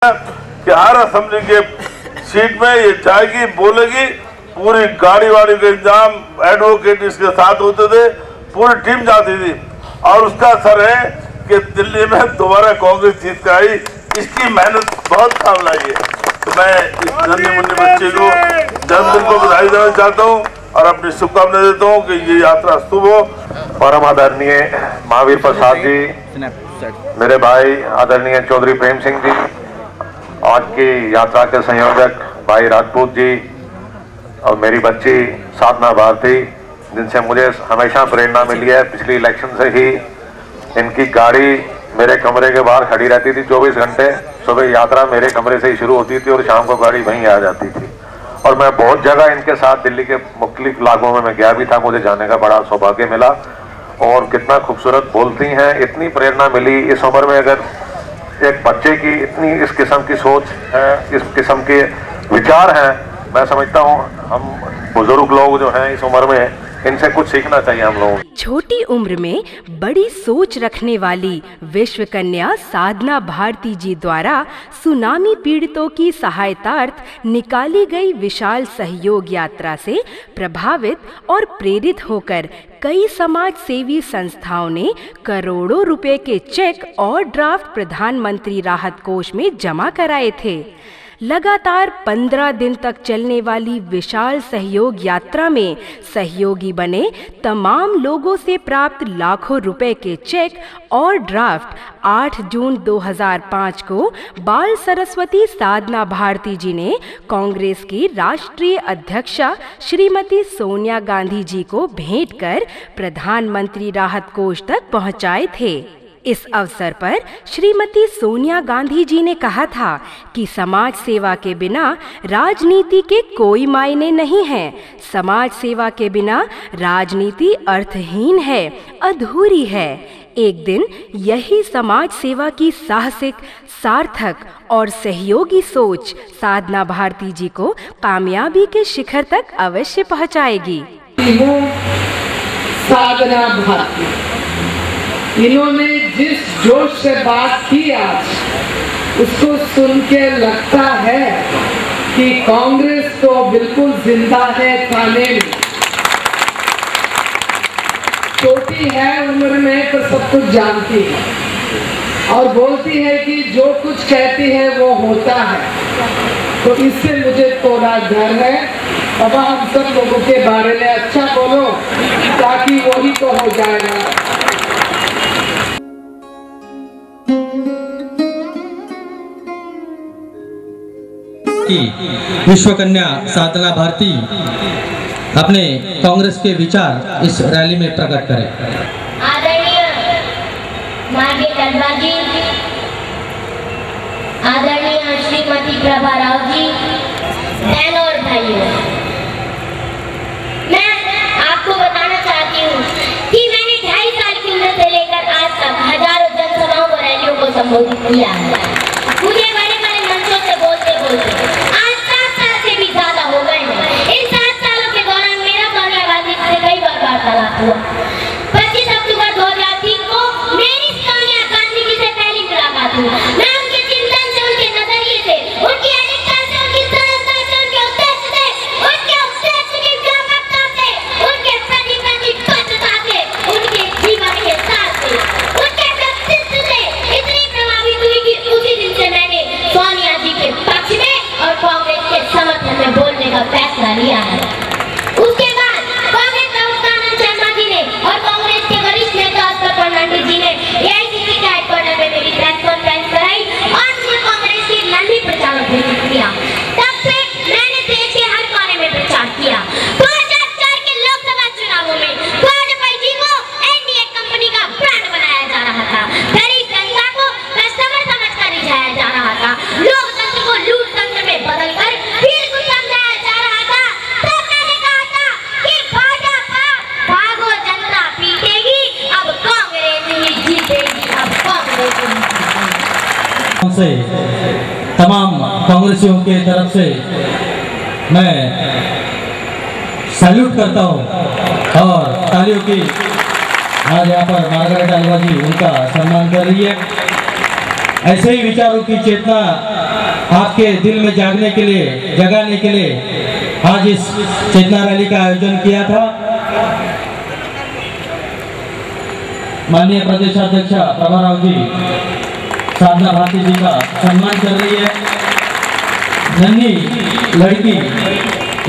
कि हर असेंबली के सीट में ये जाएगी, बोलेगी, पूरी गाड़ी वाड़ी का इंतजाम एडवोकेट इसके साथ होते थे, पूरी टीम जाती थी और उसका असर है कि दिल्ली में दोबारा कांग्रेस जीत कर आई। इसकी मेहनत बहुत काम लाई है। तो मैं इस नन्हे मुन्ने बच्चे को जन्मदिन को बधाई देना चाहता हूँ और अपनी शुभकामनाएं देता हूँ कि ये यात्रा शुभ हो। परम आदरणीय महावीर प्रसाद जी, मेरे भाई आदरणीय चौधरी प्रेम सिंह जी, आज की यात्रा के संयोजक भाई राजपूत जी और मेरी बच्ची साधना भारती, जिनसे मुझे हमेशा प्रेरणा मिली है। पिछली इलेक्शन से ही इनकी गाड़ी मेरे कमरे के बाहर खड़ी रहती थी 24 घंटे। सुबह यात्रा मेरे कमरे से ही शुरू होती थी और शाम को गाड़ी वहीं आ जाती थी। और मैं बहुत जगह इनके साथ दिल्ली के मुख्तलिफ इलाकों में मैं गया भी था, मुझे जाने का बड़ा सौभाग्य मिला। और कितना खूबसूरत बोलती हैं, इतनी प्रेरणा मिली। इस उम्र में अगर एक बच्चे की इतनी इस किस्म की सोच है, इस किस्म के विचार हैं, मैं समझता हूँ हम बुजुर्ग लोग जो हैं इस उम्र में, इनसे कुछ सीखना चाहिए हम लोगों को। छोटी उम्र में बड़ी सोच रखने वाली विश्व कन्या साधना भारती जी द्वारा सुनामी पीड़ितों की सहायतार्थ निकाली गई विशाल सहयोग यात्रा से प्रभावित और प्रेरित होकर कई समाज सेवी संस्थाओं ने करोड़ों रुपए के चेक और ड्राफ्ट प्रधानमंत्री राहत कोष में जमा कराए थे। लगातार 15 दिन तक चलने वाली विशाल सहयोग यात्रा में सहयोगी बने तमाम लोगों से प्राप्त लाखों रुपए के चेक और ड्राफ्ट 8 जून 2005 को बाल सरस्वती साधना भारती जी ने कांग्रेस की राष्ट्रीय अध्यक्षा श्रीमती सोनिया गांधी जी को भेंट कर प्रधानमंत्री राहत कोष तक पहुंचाए थे। इस अवसर पर श्रीमती सोनिया गांधी जी ने कहा था कि समाज सेवा के बिना राजनीति के कोई मायने नहीं हैं। समाज सेवा के बिना राजनीति अर्थहीन है, अधूरी है। एक दिन यही समाज सेवा की साहसिक, सार्थक और सहयोगी सोच साधना भारती जी को कामयाबी के शिखर तक अवश्य पहुंचाएगी। साधना भारती, इन्होंने जिस जोश से बात की आज, उसको सुन के लगता है कि कांग्रेस तो बिल्कुल जिंदा है थाने में। छोटी है उम्र में पर सब कुछ जानती है और बोलती है कि जो कुछ कहती है वो होता है। तो इससे मुझे थोड़ा डर है। बाबा, हम सब लोगों के बारे में अच्छा बोलो ताकि वही तो हो जाएगा। की विश्व कन्या साधना भारती अपने कांग्रेस के विचार इस रैली में प्रकट करें। आदरणीय माननीय टंडवा जी, आदरणीय श्रीमती प्रभा राव जी, बहनों और भाइयों, मैं आपको बताना चाहती हूँ कि मैंने 2.5 साल की उम्र से लेकर आज तक हजारों जनसभाओं और रैलियों को संबोधित किया है। मुझे बड़े बड़े मंचों से बोलते बोलते आज 7 साल से भी ज्यादा हो गए हैं। इन 7 सालों के दौरान मेरा सोनिया गांधी से कई बार वार्तालाप हुआ। 25 अक्टूबर 2003 को मेरी सोनिया गांधी जी से पहली मुलाकात हुई। मैं उनके चिंतन से, उनके नजरिए से, उनकी अनेकता से, उनकी सरलता से, उनके उद्देश्य की व्यापकता से, उनके प्रति प्रतिबद्धता से, उनके जीवन के साथ से, उनके व्यक्तित्व से इतनी प्रभावित हुई कि उसी दिन से मैंने सोनिया जी के पक्ष में और कांग्रेस के समर्थन में बोलने का फैसला लिया है। उसके बाद कांग्रेस प्रवक्ता शर्मा जी ने और कांग्रेस के वरिष्ठ नेता फर्नांडिस जी ने एआईसीसी के हेडक्वार्टर में मेरी प्रेस कॉन्फ्रेंस कराई और मुझे कांग्रेस की नन्ही प्रचारक घोषित किया। तब से मैंने देश के हर कोने में प्रचार किया। 2004 के लोकसभा चुनावों में वाजपेयी जी को एनडीए कंपनी का ब्रांड बनाया जा रहा था। गरीब जनता को कस्टमर समझकर रिझाया जा रहा था। लोकतंत्र को लूट तंत्र में बदलकर फिर कुछ समझाया जा रहा था। तब मैंने कहा था कि भाजपा भागो जनता पीटेगी, अब कांग्रेस ही जीतेगी, अब कांग्रेस ही जीतेगी। से तमाम कांग्रेसियों के तरफ से मैं सैल्यूट करता हूं और तालियों की आज यहाँ पर मार्गरेट अलवा जी उनका सम्मान कर रही है। ऐसे ही विचारों की चेतना आपके दिल में जगाने के लिए आज इस चेतना रैली का आयोजन किया था। माननीय प्रदेशाध्यक्ष प्रभाराव जी साधना भारती जी का सम्मान कर रही है। नन्ही लड़की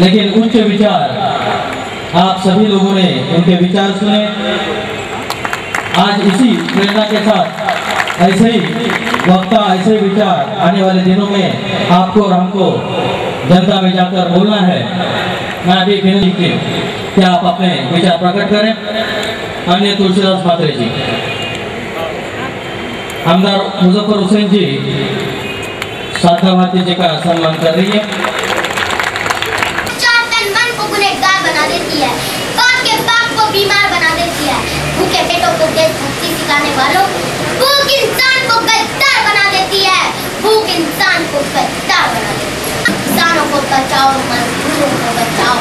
लेकिन उच्च विचार, आप सभी लोगों ने उनके विचार सुने। आज इसी प्रेरणा के साथ ऐसे ही वक्ता, ऐसे विचार आने वाले दिनों में आपको और हमको जनता में जाकर बोलना है। मैं अभी विनती की कि आप अपने विचार प्रकट करें। अन्य तुलसीदास मात्रे जी, आमदार मुजफ्फर हुसैन जी साधना भारती जी का सम्मान कर रही है। मन को गुनहगार बना देती है, बाप के बाप को बीमार बना देती है। भूखे पेटों को देशभक्ति सिखाने वालों, भूख इंसान को गद्दार बना देती है। भूख इंसान को गद्दार बना देती है। किसानों को बचाओ, मजदूरों को बचाओ,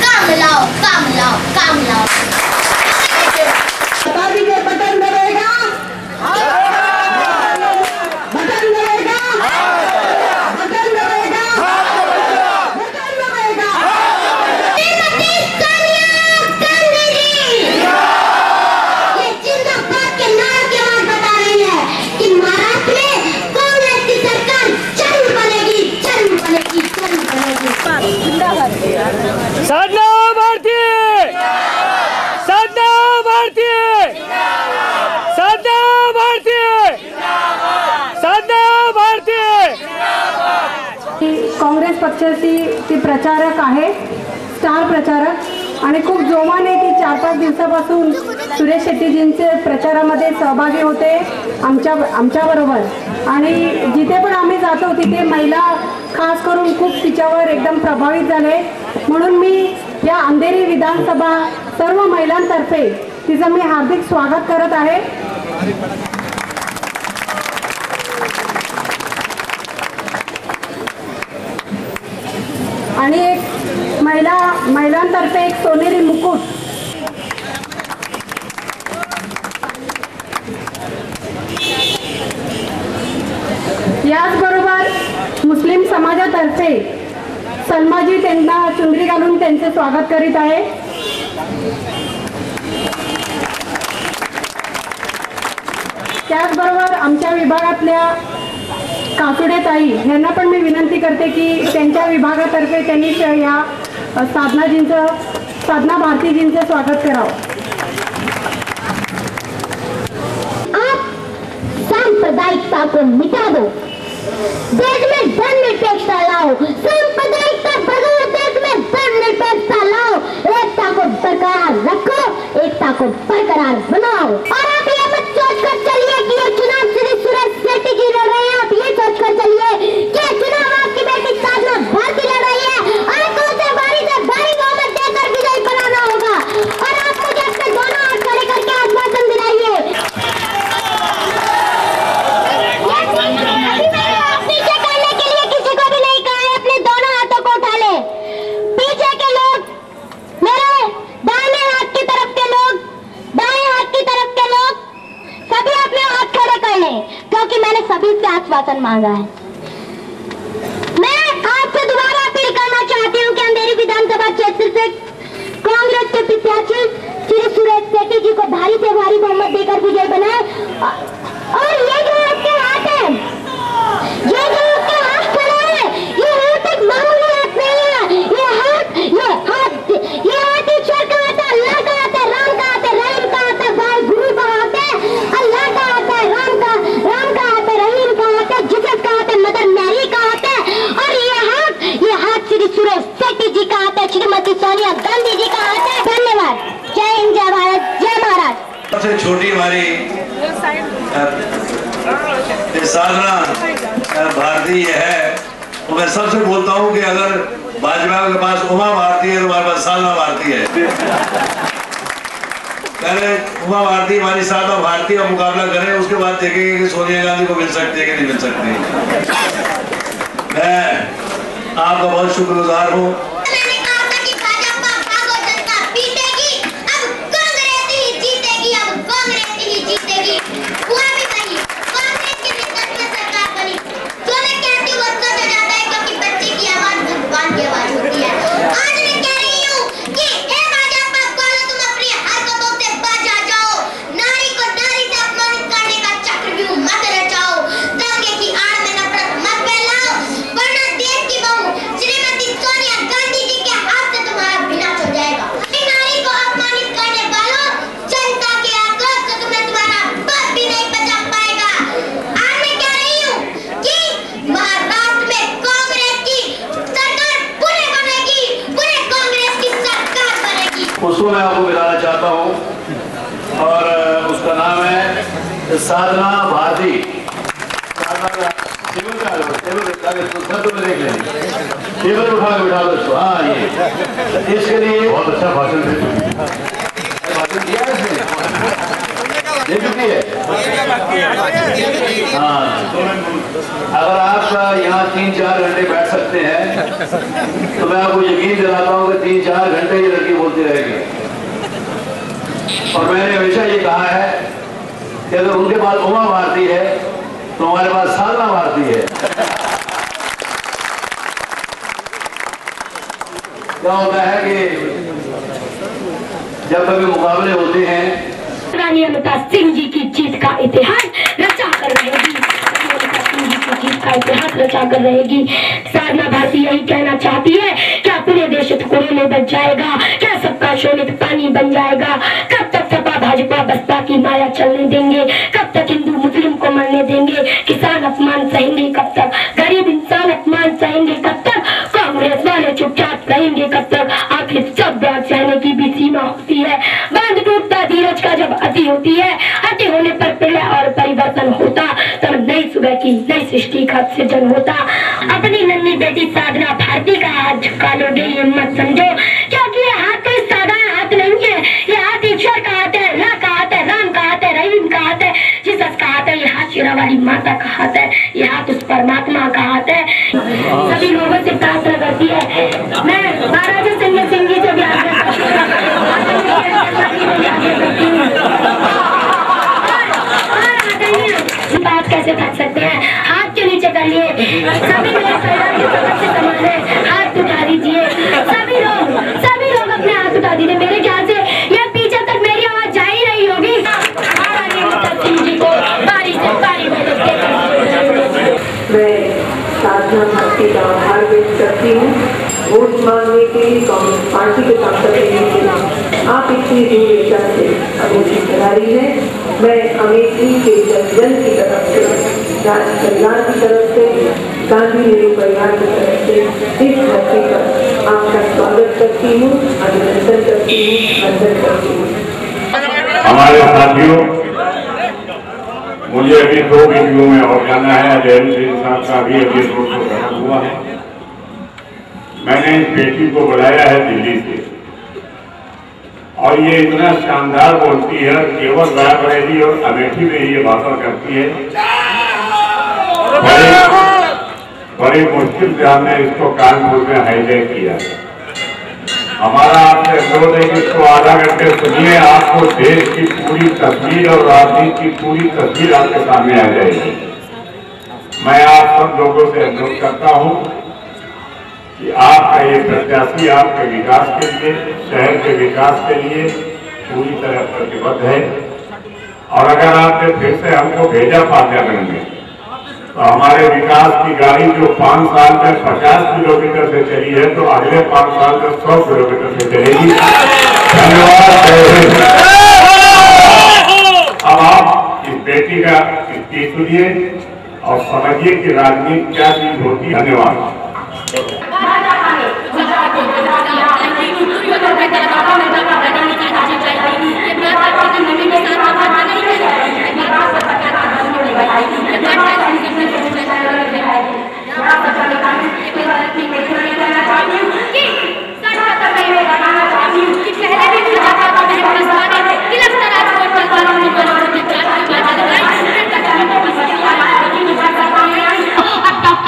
काम लाओ, काम लाओ, काम लाओ। बता दीजिए, बटन दबाएगा, बटन दबाएगा, बटन दबाएगा, बटन दबाएगा। श्रीमती सोनिया गांधी जी ये जिंदाबाद के नारे की आवाज बता रही है कि महाराष्ट्र में कांग्रेस की सरकार जरूर बनेगी, जरूर बनेगी, जरूर बनेगी। साधना भारती, साधना भारती, साधना भारती, साधना भारती। काँग्रेस पक्षाची ती प्रचारक आहे, स्टार प्रचारक, आणि खूप जोमाने ती 4-5 दिवसापासून सुरेश शेट्टीजींचे प्रचारामध्ये सहभागी होते आमच्याबरोबर। आणि जिथे पण आम्ही जातो तिथे महिला खास करून खूप तिच्यावर एकदम प्रभावित झाले। म्हणून मी या अंधेरी विधानसभा सर्व महिलांतर्फे तिचं मी हार्दिक स्वागत करत आहे। आणि एक महिलांतर्फे एक सोनेरी मुकुट याचबरोबर मुस्लिम समाजातर्फे सलमाजी त्यांना चुंदरी घालून त्यांचे स्वागत करीत आहे। त्याचबरोबर आमच्या विभागातल्या कासुडे ताई यांना पण मी विनंती करते की त्यांच्या विभागातर्फे त्यांनी या साधना भारतीजींचं स्वागत करावं। आप सांप्रदायिकता को मिटा दो, देश में धर्मनिरपेक्षता लाओ। सांप्रदायिकता भगाओ, देश में धर्मनिरपेक्षता लाओ। एकता को बरकरार रखो, एकता को बरकरार बनाओ। और आप ये मत सोचकर चलिए कि ये चुनाव सिर्फ सुरेश शेट्टी जी लड़ रहे हैं। आप ये सोचकर चलिए कि चुनाव आपकी बेटी साधना भारती लड़ रही है। आपको उसे भारी से भारी बहुमत देकर विजयी बनाना होगा। और आप मुझे अपने दोनों हाथ खड़े करके आश्वासन दिलाइए। पीछे करने के लिए किसी को भी नहीं कहा है, अपने दोनों हाथों को उठा ले। पीछे के लोग, मेरे दाहिने हाथ की तरफ के लोग, दाएं हाथ की तरफ के लोग सभी अपने हाथ खड़े कर लें, क्योंकि मैंने सभी से आश्वासन मांगा है। मैं आपसे दोबारा अपील करना चाहती हूँ कि अंधेरी विधानसभा क्षेत्र से कांग्रेस के प्रत्याशी श्री सुरेश शेट्टी जी को भारी से भारी बहुमत देकर विजय बनाए। और ये जो आपके हाथ है, ये जो आपके हाथ खड़े हैं, ये हाथ एक मामूली हाथ नहीं है। ये हाथ ईश्वर का हाथ है, अल्लाह का हाथ है, राम का हाथ है, रहीम का हाथ है, भाई गुरु का हाथ है, अल्लाह का हाथ है, राम का हाथ है, रहीम का हाथ है, जीसस का हाथ है, मदर मैरी का हाथ है। और ये हाथ श्री सुरेश शेट्टी जी का हाथ है, श्रीमती सोनिया गांधी जी का हाथ है। धन्यवाद। जय हिंद, जय भारत, जय महाराज। सबसे छोटी हमारी साधना भारती है। तो मैं सबसे बोलता हूँ कि अगर भाजपा के पास उमा भारती है तो हमारे पास साधना भारती है। पहले उमा भारती हमारी साधना भारती का मुकाबला करें, उसके बाद देखेंगे कि सोनिया गांधी को मिल सकती है कि नहीं मिल सकती। मैं आपका बहुत शुक्रगुजार हूँ। उसको मैं आपको मिलाना चाहता हूँ और उसका नाम है साधना भारती। टेबल पे आ जाओ, टेबल पे देख लेंगे, टेबल पे उठा के बिठा दो इसको। हाँ ये इसके लिए बहुत अच्छा भाषण दिया है इसने, दे चुकी है। हाँ अगर आप यहाँ 3-4 घंटे बैठ सकते हैं तो मैं आपको यकीन दिलाता हूँ कि 3-4 घंटे ये लड़की बोलती रहेगी। और मैंने हमेशा ये कहा है कि अगर उनके पास उमा भारती है तो हमारे पास साधना भारती है। क्या होता है कि जब कभी मुकाबले होते हैं, रानी अमिता सिंह जी की जीत का इतिहास रचा कर रहेगी, जीत का इतिहास रचा कर रहेगी। साधना भारती यही कहना चाहती है कि अपने देश टुकड़े में बच जाएगा, क्या सबका शोषित पानी बन जाएगा। कब तक सपा भाजपा बसपा की माया चलने देंगे, कब तक हिंदू मुस्लिम को मरने देंगे, किसान अपमान सहेंगे कब तक, गरीब इंसान अपमान सहेंगे कब तक, कांग्रेस वाले चुपचाप रहेंगे कब तक। आखिर सब बात सहने की भी सीमा होती है, बांध टूटता धीरज का जब अति होती है, अति होने पर प्रलय और परिवर्तन होता, तब नई सुबह की नई सृष्टि का सृजन होता। अपनी नन्ही बेटी साधना भारती का हाथ झुका लोगे ये मत समझो, क्योंकि ये हाथ कोई साधारण हाथ नहीं है, ये हाथ ईश्वर का हाथ है, अल्लाह का हाथ है, राम का हाथ है, रहीम का हाथ है, जीसस का हाथ है, ये हाथ शेरा वाली माता का हाथ है, ये हाथ उस परमात्मा का हाथ है। सभी लोगों से प्रार्थना करती है, मैं महाराजा संजय सिंह जी से भी बात कैसे कर सकते हैं, हाथ के नीचे कर लिए, सभी लोग समान है, हाथ उठा दीजिए, सभी लोग अपने हाथ उठा दीजिए। मेरे ख्याल से ये पीछे तक मेरी आवाज जा ही रही होगी। जी को बारी से बारी मैं साधना भारती का आभार व्यक्त करती हूँ वोट मांगने के लिए, कांग्रेस पार्टी को ताकत देने के लिए आप इतनी दूर एकता से अमेठी चला रही है। मैं अमेठी के जन की तरफ से, राज परिवार की तरफ से, गांधी नेहरू परिवार की तरफ से इस धरती पर आपका स्वागत करती हूँ, अभिनंदन करती हूँ, वंदन करती हूँ। हमारे साथियों, मुझे अभी 2 वीडियो में और जाना है। जयंत सिंह साहब का भी अभी रोड शो खत्म हुआ है। मैंने इस बेटी को बुलाया है दिल्ली से और ये इतना शानदार बोलती है, केवल रायबरेली और अमेठी में ये भाषण करती है। बड़ी मुश्किल से हमने इसको कानपुर में हाईजैक किया। हमारा आपसे अनुरोध है कि इसको आधा घंटे सुनिए, आपको देश की पूरी तस्वीर और राजनीति की पूरी तस्वीर आपके सामने आ जाएगी। मैं आप सब लोगों से अनुरोध करता हूं कि आपका ये प्रत्याशी आपके विकास के लिए, शहर के विकास के लिए पूरी तरह प्रतिबद्ध है। और अगर आपने फिर से हमको भेजा पार्लियामेंट में तो हमारे विकास की गाड़ी जो 5 साल में 50 किलोमीटर से चली है तो अगले 5 साल में 100 किलोमीटर से चलेगी। धन्यवाद। अब आप इस बेटी का स्पीच सुनिए और समझिए कि राजनीति क्या चीज होती है। धन्यवाद।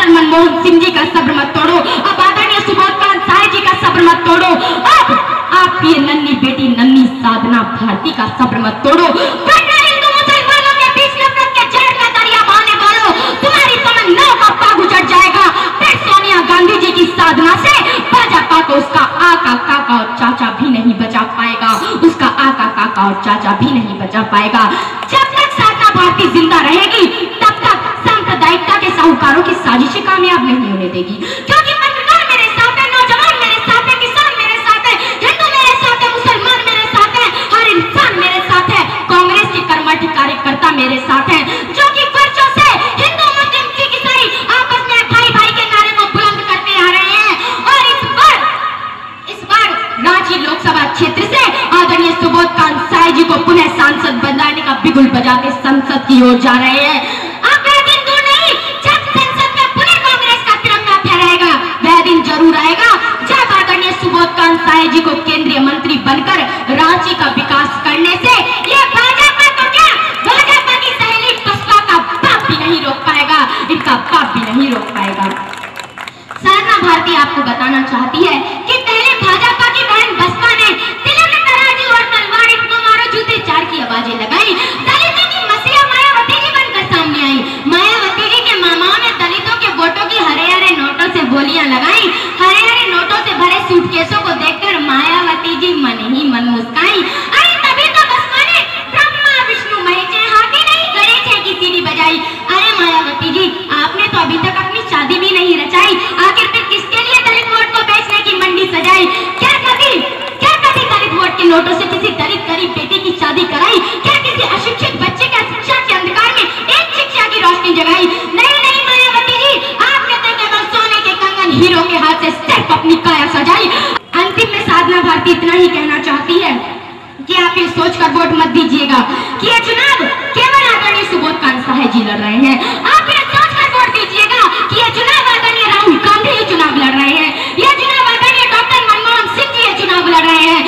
मनमोहन सिंह जी का सब्र मत तोड़ो, अब आदरणीय सुबोध साय जी का सब्र मत तोड़ो, अब आप ये नन्ही बेटी नन्ही साधना भारती का सब्र मत तोड़ो। हिंदू मुसलमानों के बीच नफरत के जहर का दरिया बहाने वालों, तुम्हारी तमन्नाओं का पाग उजड़ जाएगा। फिर सोनिया गांधी जी की साधना से भाजपा को उसका आका काका और चाचा भी नहीं बचा पाएगा, उसका आका काका और चाचा भी नहीं बचा पाएगा। जब तक साधना भारती जिंदा रहेगी तब तक सांप्रदायिकता के साहूकारों की साजिशें कामयाब नहीं होने देगी, क्योंकि पत्रकार मेरे साथ है, नौजवान मेरे साथ है, किसान मेरे साथ है, हिंदू मेरे साथ है, मुसलमान मेरे साथ है, हर इंसान मेरे साथ है। कांग्रेस के कर्मठ कार्यकर्ता मेरे साथ हैं, जो कि वर्षों से हिंदू मुस्लिम सिख ईसाई आपस में भाई भाई के नारे को बुलंद करते आ रहे हैं। और इस बार रांची लोकसभा क्षेत्र से भारती आपको बताना चाहती है कि पहले भाजपा की बहन बसपा ने तिलक तराजू और तलवार इनको मारो जूते चार की आवाजें लगाई। दलितों की मसीहा मायावती जी बनकर सामने आई। मायावती जी के मामाओं ने दलितों के वोटों की हरे हरे नोटों से बोलियां लगाई। हरे हरे नोटों से भरे सूटकेसों को देखकर मायावती जी मन ही मन मुस्काई। अरे तभी तो बसपा ने ब्रह्मा विष्णु महेश हाथी नहीं गणेश है की सीढ़ी बजाई। अरे मायावती जी, आपने तो अभी तक अपनी शादी भी नहीं रचाई, आखिर फिर किसके लिए दलित वोट को बेचने की मंडी सजाई? क्या कभी दलित वोट के नोटों से किसी दलित गरीब बेटी की शादी कराई? क्या किसी अशिक्षित बच्चे का शिक्षा के अंधकार में एक शिक्षा की रोशनी जगाई? नहीं नहीं मायावती जी, आपने तो केवल सोने के कंगन हीरो के हाथ से सिर्फ अपनी काया सजाई। अंतिम में साधना भारती इतना ही कहना चाहती है कि आप ये सोचकर वोट मत दीजिएगा कि ये चुनाव केवल आदरणीय सुबोध साहे जी लड़ रहे हैं। आप ये सोचकर वोट दीजिएगा कि ये चुनाव आदरणीय राहुल गांधी जी चुनाव लड़ रहे हैं। ये चुनाव आदरणीय डॉक्टर मनमोहन सिंह जी ये चुनाव लड़ रहे हैं।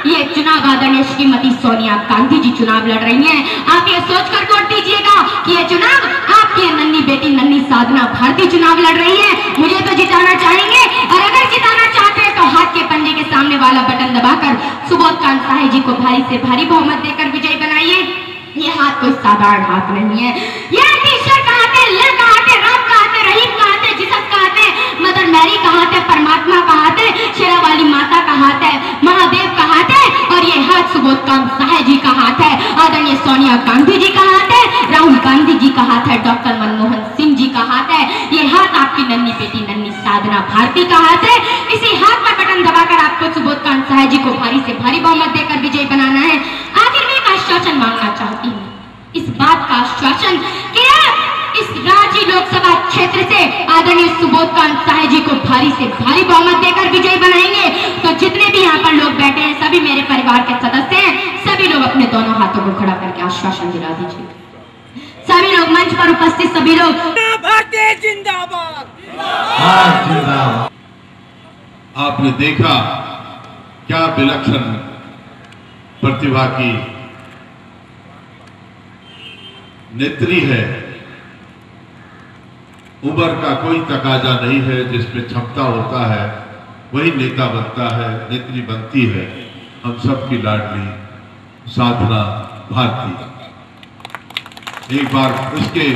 ये चुनाव आदरणीय श्रीमती सोनिया गांधी जी चुनाव लड़ रही हैं। आप ये सोचकर वोट दीजिएगा कि ये चुनाव आपकी नन्ही बेटी नन्ही साधना भारती चुनाव लड़ रही है। मुझे तो जिताना चाहेंगे, और अगर जिताना चाहते हैं तो हाथ के पंजे के सामने वाला बटन दबाकर सुबोध साहे जी को भारी से भारी बहुमत देकर विजयी बनाइए। ये हाथ कोई साधारण हाथ नहीं है। ये ईश्वर का हाथ है, अल्लाह का हाथ है, राम का हाथ है, रहीम का हाथ है, जिसस का हाथ है, मदर मैरी का हाथ है, परमात्मा का हाथ है, शेरा वाली माता का हाथ है, महादेव का हाथ है, और ये हाथ सुबोध साहे जी का हाथ है, आदरणीय सोनिया गांधी जी का हाथ है, राहुल गांधी जी का हाथ है, डॉक्टर मनमोहन सिंह जी का हाथ है। ये हाथ आपकी नन्ही बेटी नन्ही साधना भारती का हाथ है। इसी हाथ पर बटन दबाकर आपको सुबोध साहे जी को भारी से भारी बहुमत देकर विजयी बनाना है। आखिर में एक आश्वासन मांगना चाहती हूँ, इस बात का आश्वासन कि आप इस रांची लोकसभा क्षेत्र से आदरणीय सुबोध साहे जी को भारी से भारी बहुमत देकर विजयी बनाएंगे। तो जितने भी यहाँ पर लोग बैठे हैं, सभी मेरे परिवार के सदस्य हैं, सभी लोग अपने दोनों हाथों को खड़ा करके आश्वासन दिला दीजिए। सभी लोग मंच पर उपस्थित सभी लोग भारतीय जिंदाबाद। आपने देखा क्या विलक्षण प्रतिभा की नेत्री है। उम्र का कोई तकाजा नहीं है, जिसमें क्षमता होता है वही नेता बनता है, नेत्री बनती है। हम सबकी लाडली साधना भारती। एक बार उसके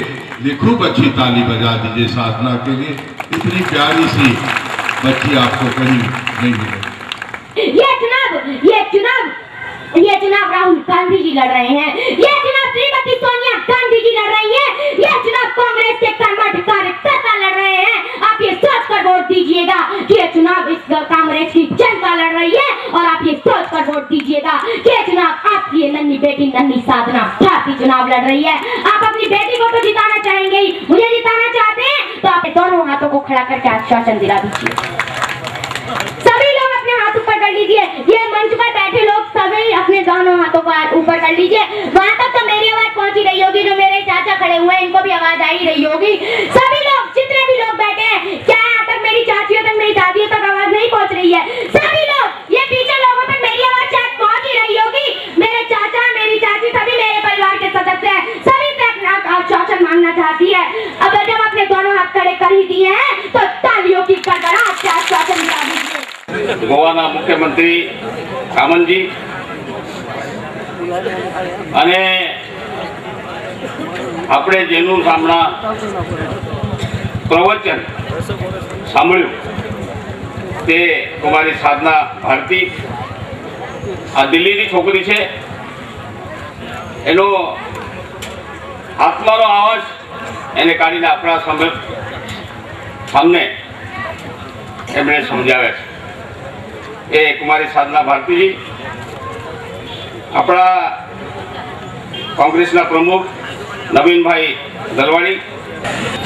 लिए खूब अच्छी ताली बजा दीजिए साधना के लिए। इतनी प्यारी सी बच्ची आपको कहीं नहीं मिलेगी। ये चुनाव राहुल गांधी जी लड़ रहे हैं। ये चुनाव श्रीमती सोनिया गांधी जी लड़ रही हैं। ये चुनाव कांग्रेस के कर्मठ कार्यकर्ता लड़ रहे हैं। आप ये सोचकर वोट दीजिएगा कि ये चुनाव इस कांग्रेस की जनता लड़ रही है, और आप ये सोचकर वोट दीजिएगा कि ये चुनाव आपकी नन्ही बेटी नन्ही साधना भारती चुनाव लड़ रही है। आप अपनी बेटी को तो जिताना चाहेंगे ही, मुझे जिताना चाहते हैं तो आप दोनों हाथों को खड़ा करके आश्वासन दिला दीजिए। सभी लोग अपने हाथ ऊपर कर लीजिए। ये मंच पर बैठे लोग सभी अपने दोनों हाथों को ऊपर कर लीजिए। वहां तक तो मेरी आवाज पहुंची रही होगी, जो मेरे चाचा खड़े हुए हैं इनको भी आवाज आ ही रही होगी। सभी लोग, जितने भी लोग बैठे हैं, क्या यहाँ तक मेरी चाचियों तक मेरी दादियों तक आवाज नहीं पहुंच रही है? सभी लोग, ये पीछे लोगों तक मेरी आवाज शायद पहुंच ही रही होगी। मेरे चाचा मेरी चाची सभी मेरे परिवार के सदस्य हैं, सभी से अपना आश्वासन मांगना चाहती है। अब जब अपने दोनों हाथ खड़े कर ही दिए हैं तो तालियों की गड़गड़ाहट से आश्वासन दिला दीजिए। गोवाना मुख्यमंत्री कामनजी અને આપણે જેનું સામના પ્રવચન સાંભળ્યું તે કુમારી સાધના ભારતી આ દિલ્હીની છોકરી છે, એનો આત્માનો આવાજ એને કાઢીને આપણા સામને એમણે સમજાવ્યા છે। એ કુમારી સાધના ભારતીજી अपना कांग्रेस ना प्रमुख नवीन भाई दलवाड़ी।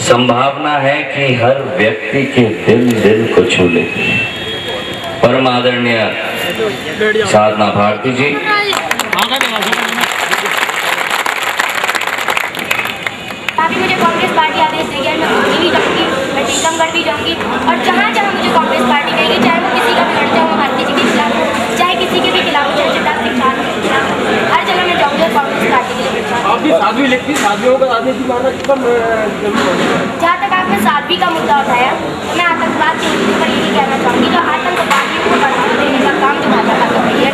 संभावना है कि हर व्यक्ति के दिल को छू ले। परम आदरणीय साधना भारती जी, मुझे कांग्रेस पार्टी आदेश देगी, मैं दिल्ली भी जाऊंगी, मैं टीकमगढ़ भी जाऊंगी, और जहाँ जहाँ मुझे कांग्रेस पार्टी कहेगी, चाहे वो किसी का भी लड़ जाऊँ भारती जी के खिलाफ, चाहे किसी के भी खिलाफ, चाहे शिवराज सिंह चौहान के खिलाफ, हर जगह मैं जाऊंगी कांग्रेस पार्टी के लिए। आपकी साध्वी लिखती, साध्वियों का राजनीति मानना कितना जरूरी है? जहाँ तक आपने साध्वी का मुद्दा उठाया, मैं बात के ऊपर यही कहना चाहूँगी, जो आतंकवादियों को बढ़ावा देने का काम जो भाजपा कर रही है,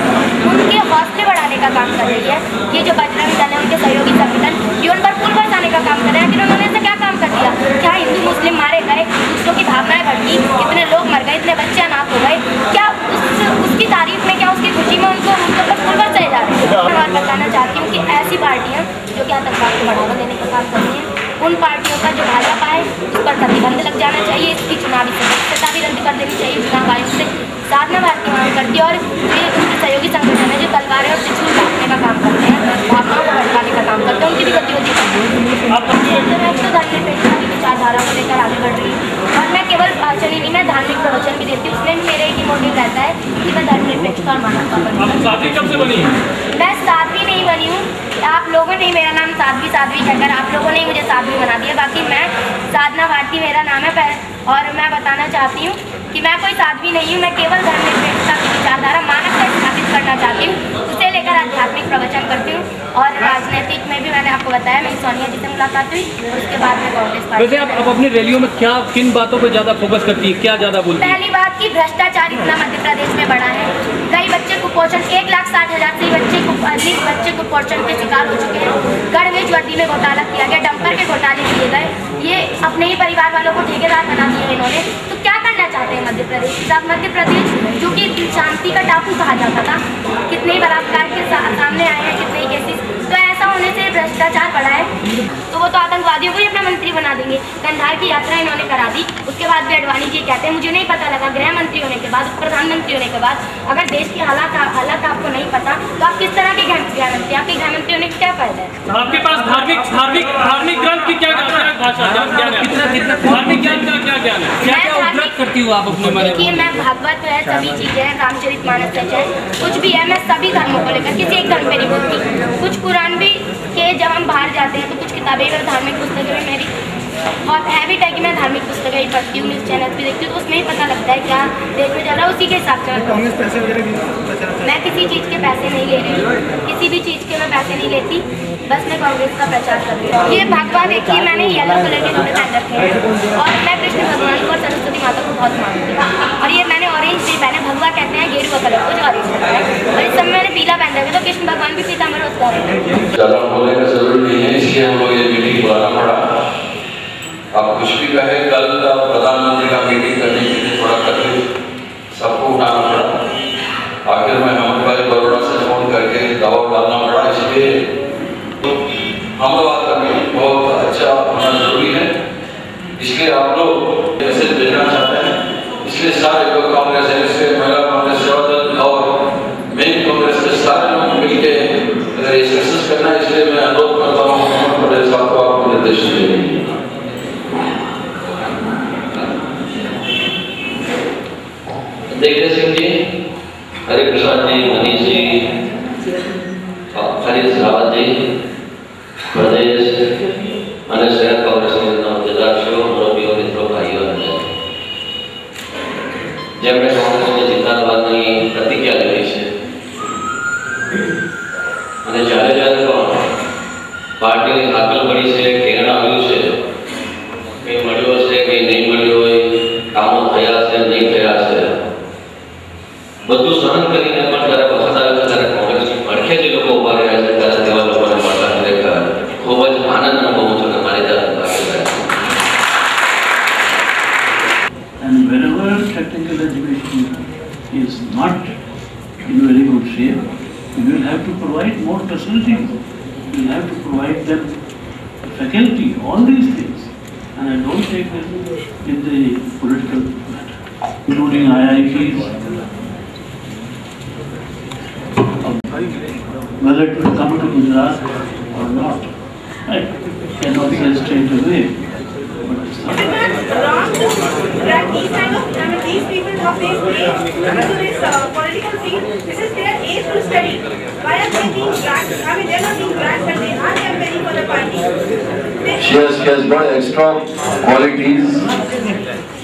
उनके हौसले बढ़ाने का काम कर रही है। ये जो बजरंग दल है, उनके सहयोगी संगठन, ये उन पर पुल बरसाने का काम कर रहे हैं। कि उन्होंने ऐसा क्या काम कर दिया? क्या हिंदू मुस्लिम मारे गए, दूसरों की भावनाएं भड़की, इतने लोग मर गए, इतने बच्चे अनाथ हो गए, क्या उसकी तारीफ में, क्या उसकी खुशी में उनको पर पुल बरसाए जा रहे हैं? मैं और बताना चाहती हूँ कि ऐसी पार्टियाँ जो कि आतंकवाद को बढ़ावा देने का काम कर रही हैं, उन पार्टियों का जो भाजपा है उस पर प्रतिबंध लग जाना चाहिए। इसकी चुनावी सदस्यता भी रद्द कर देनी चाहिए चुनाव आयोग से। साधना भारती मांग करती है और ये उनके सहयोगी संगठन है जो तलवारें और त्रिशूल काटने का काम करते हैं, भावनाओं को भड़काने का काम करते हैं, उनकी भी गतिविधि धर्मनिरपेक्षता की विचारधारा को लेकर आगे बढ़ रही है। और मैं केवल भाषण ही नहीं, मैं धार्मिक प्रवचन भी देती हूँ। उसमें भी मेरा एक ही मोटिव रहता है कि मैं धर्मनिरपेक्षता और मानवता पर। कब से बनी? मैं साध्वी नहीं बनी हूँ, आप लोगों ने मेरा नाम साध्वी कहकर आप लोगों ने मुझे साध्वी बना दिया। बाकी मैं साधना भारती मेरा नाम है। और मैं बताना चाहती हूँ कि मैं कोई साध्वी नहीं हूँ, मैं केवल धर्मनिरपेक्षता की विचारधारा मानवता स्थापित करना चाहती हूँ, उसे लेकर आध्यात्मिक प्रवचन करती हूँ। और राजनीतिक में भी मैंने आपको बताया, मेरी सोनिया जी से मुलाकात हुई और उसके बाद में कांग्रेस पार्टी। वैसे आप अपनी रैलियों में क्या किन बातों पर ज़्यादा फोकस करती है, क्या ज़्यादा बोलती है? पहली बात की भ्रष्टाचार इतना मध्य प्रदेश में बढ़ा है, कई बच्चे कुपोषण, 1,60,000 से अधिक बच्चे कुपोषण के शिकार हो चुके हैं। गणवेश वर्दी में घोटाला किया गया, डंपर के घोटाले किए गए, ये अपने ही परिवार वालों को ठेकेदार बना दिया इन्होंने। तो क्या करना चाहते हैं मध्य प्रदेश? मध्य प्रदेश जो कि शांति का टापू कहा जाता था, कितने ही बलात्कार के सामने आए हैं, कितने ही केसेस। तो ऐसा होने से भ्रष्टाचार बढ़ा है, तो वो तो आतंकवादियों को ही अपना मंत्री बना देंगे। कंधार की यात्रा इन्होंने करा दी, उसके बाद भी अडवाणी जी कहते हैं मुझे नहीं पता लगा, गृह मंत्री होने के बाद, प्रधानमंत्री होने के बाद, अगर देश की हालात आपको नहीं पता तो आप किस तरह के गृह मंत्री? आपके गृह मंत्री होने का क्या फायदा है? आपके पास धार्मिक ग्रंथ की क्या भाषा, धार्मिक ज्ञान का क्या ज्ञान है? क्या उपलब्ध करती हूँ आप अपने बारे में? देखिए, मैं भागवत है, सभी चीजें हैं, रामचरितमानस है, कुछ भी है, मैं सभी धर्मों को लेकर किसी एक धर्म पे नहीं बोलती। कुछ कुरान भी के जब हम बाहर जाते हैं तो कुछ किताबें और धार्मिक पुस्तकें भी मेरी बहुत हैबिट है कि मैं धार्मिक पुस्तकें ही पढ़ती हूँ, न्यूज़ चैनल भी देखती हूँ, तो उसमें ही पता लगता है क्या देश में चल रहा है, उसी के हिसाब से मैं किसी चीज़ के पैसे नहीं ले रही हूँ, किसी भी चीज़ के मैं पैसे नहीं लेती, बस मैं कांग्रेस का प्रचार कर रही हूँ। ये भगवा देखिए, मैंने येलो कलर के कपड़े पहन रखे हैं और मैं कृष्ण भगवान को और सरस्वती माता को बहुत मानती हूँ। और ये मैंने ऑरेंज भी पहने, भगवा कहते हैं गेरुआ कलर को जो ऑरेंज होता है, और इस समय मैंने पीला पहन रखा, तो कृष्ण भगवान भी पीताम्बर होता है। ज़्यादा बोलने का जरूरी नहीं है, इसलिए हम लोग ये मीटिंग बुलाना पड़ा। आप कुछ भी कहे, कल प्रधानमंत्री का मीटिंग करने के लिए थोड़ा तकलीफ सबको उठाना पड़ा। आखिर में हमें बड़ौदा से फोन करके दबाव डालना पड़ा, इसलिए तो हम लोग बहुत अच्छा होना जरूरी है। इसलिए आप लोग मैसेज भेजना चाहते हैं, इसलिए सारे लोग कांग्रेस से महिला कांग्रेस सेवा दल और मेन कांग्रेस के सारे लोग मिलके अगर ये सक्सेस करना है, इसलिए मैं अनुरोध करता हूँ पटेल साहब को आपको निर्देश देंगे। देवदेव सिंह जी, हरे प्रसाद जी, मनीष जी, हरीश रावत जी, प्रदेश અને શહેર કોંગ્રેસના હોદ્દેદારશ્રીઓ, મુરબ્બીઓ, મિત્રો, ભાઈઓ અને જેમણે કોંગ્રેસને જીતાડવાની પ્રતિજ્ઞા લીધી છે અને જ્યારે જ્યારે પણ પાર્ટીની હાકલ પડી છે, કેરળ આવ્યું છે, કંઈ મળ્યો હશે, કંઈ નહીં મળ્યું હોય, કામો થયા છે, નહીં થયા છે, બધું સહન કરીને પણ જ્યારે વખત આવે છે ત્યારે કોંગ્રેસની પડખે જે લોકો ઉભા રહ્યા છે ત્યારે તેવા લોકોને મળતા ખરેખર ખૂબ જ આનંદ અનુભવું છું અને મારી જાતને ભાગ્યશાળી છું. And wherever technical education is not in very good shape, we will have to provide more facilities. We will have to provide them faculty, all these things. And I don't take this in the political matter, including IITs. Whether it will come to Gujarat or not, I cannot say straight away. But it's not these people of this age into this political field, this is their age to study. Why are they being dragged? I mean, they are not being dragged, but they are campaigning for the party. She has got extra qualities.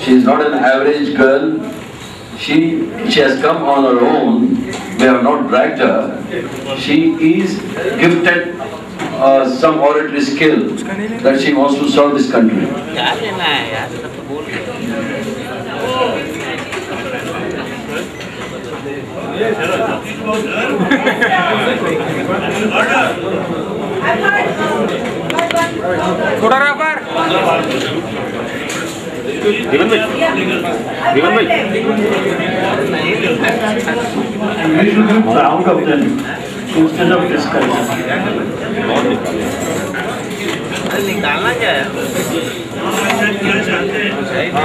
She is not an average girl. She has come on her own. We have not dragged her. She is gifted some oratory skill that she wants to serve this country. Photographer जीवन भाई proud of them instead of discouraging.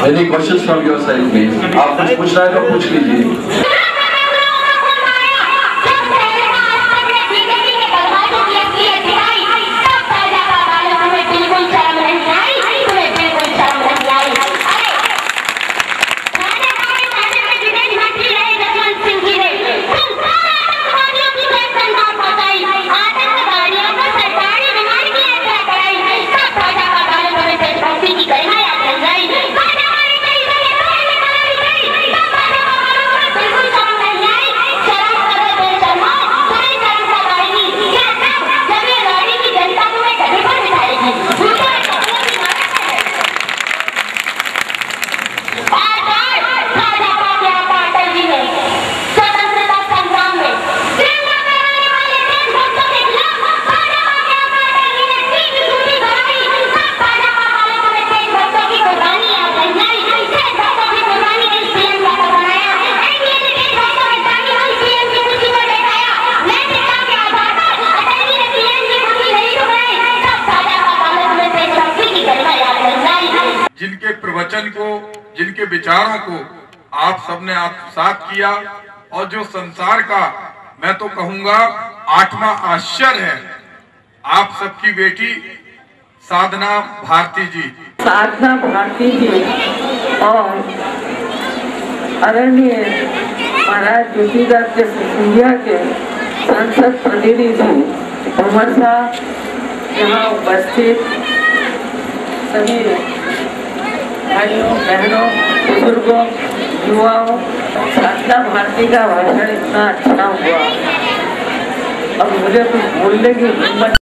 Any questions from your side, please? आप कुछ पूछना है तो पूछ लीजिए. जिनके प्रवचन को, जिनके विचारों को आप सबने आत्मसात किया और जो संसार का मैं तो कहूंगा 8वां आश्चर्य है, आप सबकी बेटी साधना भारती जी। साधना भारती जी और आदरणीय महाराज ज्योतिरादित्य सिंधिया के संसद प्रतिनिधि उमर साहब, यहाँ उपस्थित सभी भाइयों बहनों बुजुर्गों युवाओं, साधना भारती का भाषण इतना अच्छा हुआ, अब मुझे कुछ बोलने की हिम्मत